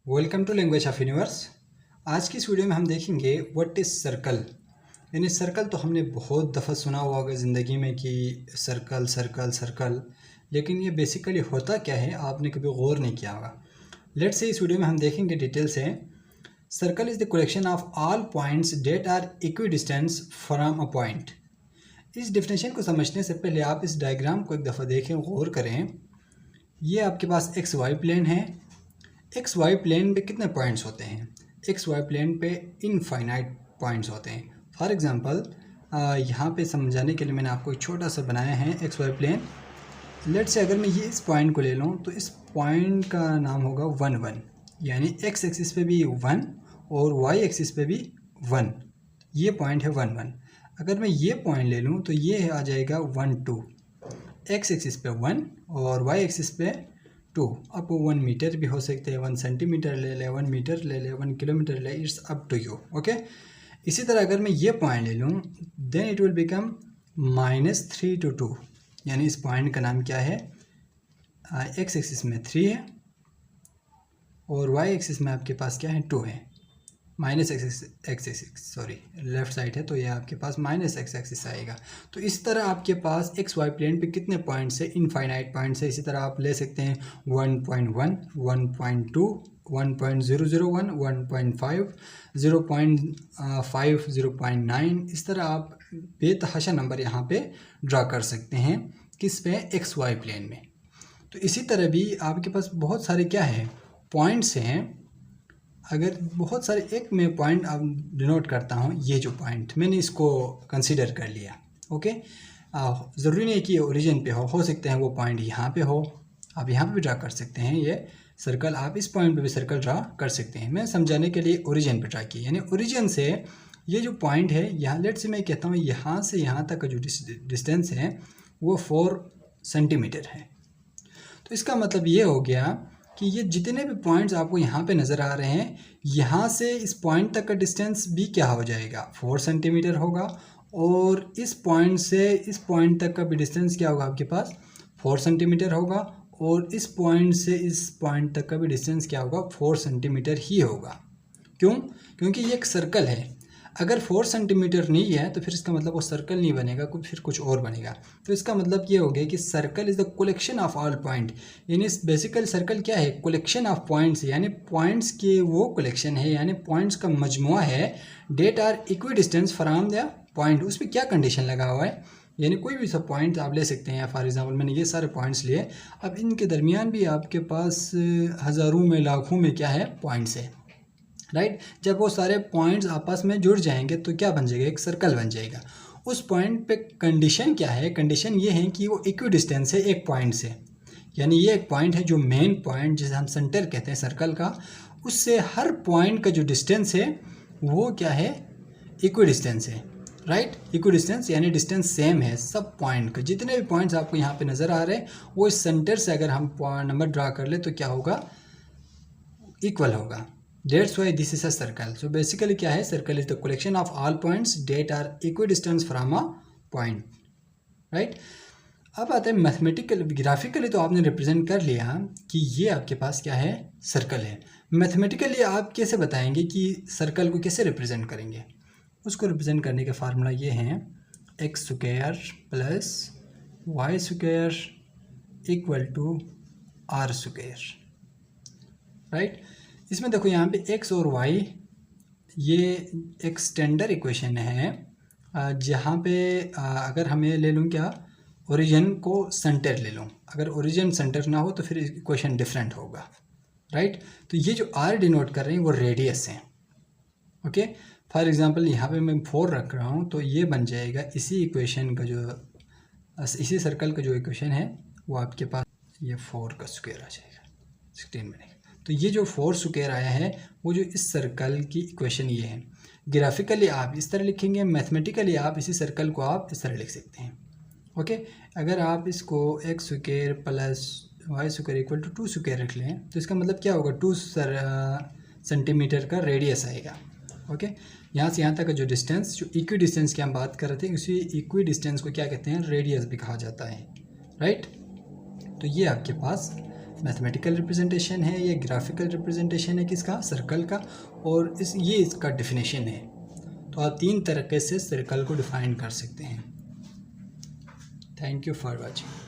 Welcome to language of universe. आज की इस वीडियो में हम देखेंगे व्हाट इज़ सर्कल। यानी सर्कल तो हमने बहुत दफ़ा सुना हुआ होगा ज़िंदगी में कि सर्कल सर्कल सर्कल, लेकिन ये बेसिकली होता क्या है आपने कभी गौर नहीं किया होगा। लेट्स से इस वीडियो में हम देखेंगे डिटेल से। Circle is the collection of all points that are equidistance from a point. इस डेफिनेशन को समझने से पहले आप इस डायग्राम को एक दफ़ा देखें, गौर करें। ये आपके पास एक्स वाई प्लेन है। एक्स वाई प्लेन पे कितने पॉइंट्स होते हैं? एक्स वाई प्लेन पे इनफाइनाइट पॉइंट्स होते हैं। फॉर एग्जांपल यहाँ पे समझाने के लिए मैंने आपको एक छोटा सा बनाया है x Y plane. Let's say अगर मैं ये इस पॉइंट को ले लूँ तो इस पॉइंट का नाम होगा 1 1, यानी एक्स एक्सिस पे भी 1 और वाई एक्सिस पे भी 1। ये पॉइंट है 1 1। अगर मैं ये पॉइंट ले लूँ तो ये आ जाएगा 1 2। एक्स एक्सिस पे 1 और वाई एक्सिस पे 2। अब 1 मीटर भी हो सकते हैं, 1 सेंटीमीटर ले ले, 1 मीटर ले ले, 1 किलोमीटर ले, it's up to you. Okay, इसी तरह अगर मैं ये पॉइंट ले लूँ then it will become -3 to 2, यानी इस पॉइंट का नाम क्या है? एक्स एक्सिस में 3 है और वाई एक्सिस में आपके पास क्या है? 2 है। Minus x axis sorry left side है तो ये आपके पास माइनस एक्स एक्सिस आएगा। तो इस तरह आपके पास एक्स वाई प्लेन पे कितने पॉइंट्स है? इनफाइनाइट पॉइंट्स है। इसी तरह आप ले सकते हैं 1.1, 1.2, 1.001, 1.5, 0.5, 0.9। इस तरह आप बेतहाशा नंबर यहाँ पे ड्रा कर सकते हैं। किस पे? एक्स वाई प्लेन में। तो इसी तरह भी आपके पास बहुत सारे क्या है? पॉइंट्स हैं। अगर बहुत सारे एक मैं पॉइंट आप डिनोट करता हूँ, ये जो पॉइंट मैंने इसको कंसीडर कर लिया। ओके, ज़रूरी नहीं कि ओरिजिन पे हो सकते हैं वो पॉइंट यहाँ पे हो। आप यहाँ पे भी ड्रा कर सकते हैं ये सर्कल, आप इस पॉइंट पे भी सर्कल ड्रा कर सकते हैं। मैं समझाने के लिए ओरिजिन पे ड्रा किया, यानी ओरिजिन से ये जो पॉइंट है यहाँ, लेट से मैं कहता हूँ यहाँ से यहाँ तक का जो डिस्टेंस है वो 4 सेंटीमीटर है। तो इसका मतलब ये हो गया कि ये जितने भी पॉइंट्स आपको यहाँ पे नज़र आ रहे हैं, यहाँ से इस पॉइंट तक का डिस्टेंस भी क्या हो जाएगा? 4 सेंटीमीटर होगा। और इस पॉइंट से इस पॉइंट तक का भी डिस्टेंस क्या होगा आपके पास? 4 सेंटीमीटर होगा। और इस पॉइंट से इस पॉइंट तक का भी डिस्टेंस क्या होगा? 4 सेंटीमीटर ही होगा। क्यों? क्योंकि ये एक सर्कल है। अगर 4 सेंटीमीटर नहीं है तो फिर इसका मतलब वो सर्कल नहीं बनेगा, फिर कुछ और बनेगा। तो इसका मतलब ये हो गया कि circle is the collection of all point. यानी बेसिकली सर्कल क्या है? कलेक्शन ऑफ पॉइंट्स, यानी पॉइंट्स के वो कलेक्शन है, यानी पॉइंट्स का मजमुआ है। That are equidistance from the point. उस पर क्या कंडीशन लगा हुआ है? यानी कोई भी सब पॉइंट आप ले सकते हैं। फॉर एग्जांपल मैंने ये सारे पॉइंट्स लिए, अब इनके दरमियान भी आपके पास हज़ारों में लाखों में क्या है? पॉइंट्स है, राइट। जब वो सारे पॉइंट्स आपस में जुड़ जाएंगे तो क्या बन जाएगा? एक सर्कल बन जाएगा। उस पॉइंट पे कंडीशन क्या है? कंडीशन ये है कि वो इक्वी डिस्टेंस है एक पॉइंट से। यानी ये एक पॉइंट है जो मेन पॉइंट जिसे हम सेंटर कहते हैं सर्कल का, उससे हर पॉइंट का जो डिस्टेंस है वो क्या है? इक्वी डिस्टेंस है, राइट। इक्वी डिस्टेंस यानी डिस्टेंस सेम है सब पॉइंट का। जितने भी पॉइंट्स आपको यहाँ पे नज़र आ रहे हैं वो इस सेंटर से अगर हम नंबर ड्रा कर ले तो क्या होगा? इक्वल होगा। That's why this is a circle. So basically क्या है? Circle is the collection of all points that are equidistant from a point, right? अब आते हैं मैथमेटिकल, ग्राफिकली तो आपने रिप्रेजेंट कर लिया कि ये आपके पास क्या है? सर्कल है। मैथमेटिकली आप कैसे बताएंगे कि सर्कल को कैसे रिप्रेजेंट करेंगे? उसको रिप्रेजेंट करने का फार्मूला ये है x square plus y square equal to r square, right. इसमें देखो यहाँ पे x और y ये एक स्टैंडर्ड इक्वेशन है, जहाँ पे अगर हमें ले लूँ क्या? ओरिजिन को सेंटर ले लूँ। अगर ओरिजिन सेंटर ना हो तो फिर इक्वेशन डिफरेंट होगा, राइट। तो ये जो r डिनोट कर रहे हैं वो रेडियस है। ओके, फॉर एग्जांपल यहाँ पे मैं 4 रख रहा हूँ तो ये बन जाएगा इसी इक्वेशन का जो इसी सर्कल का जो इक्वेशन है वो आपके पास ये 4 का स्क्वायर आ जाएगा, 16 बनेगा। तो ये जो 4 स्क्वायर आया है वो जो इस सर्कल की इक्वेशन ये है। ग्राफिकली आप इस तरह लिखेंगे, मैथमेटिकली आप इसी सर्कल को आप इस तरह लिख सकते हैं। ओके, अगर आप इसको x square plus y square equal to 2 square रख लें तो इसका मतलब क्या होगा? 2 सेंटीमीटर का रेडियस आएगा। ओके, यहाँ से यहाँ तक का जो डिस्टेंस, जो इक्वी डिस्टेंस की हम बात कर रहे थे, उसी इक्वी डिस्टेंस को क्या कहते हैं? रेडियस भी कहा जाता है, राइट। तो ये आपके पास मैथमेटिकल रिप्रेजेंटेशन है, ये ग्राफिकल रिप्रेजेंटेशन है किसका, सर्कल का, और ये इसका डेफिनेशन है। तो आप 3 तरीके से सर्कल को डिफाइन कर सकते हैं। Thank you for watching.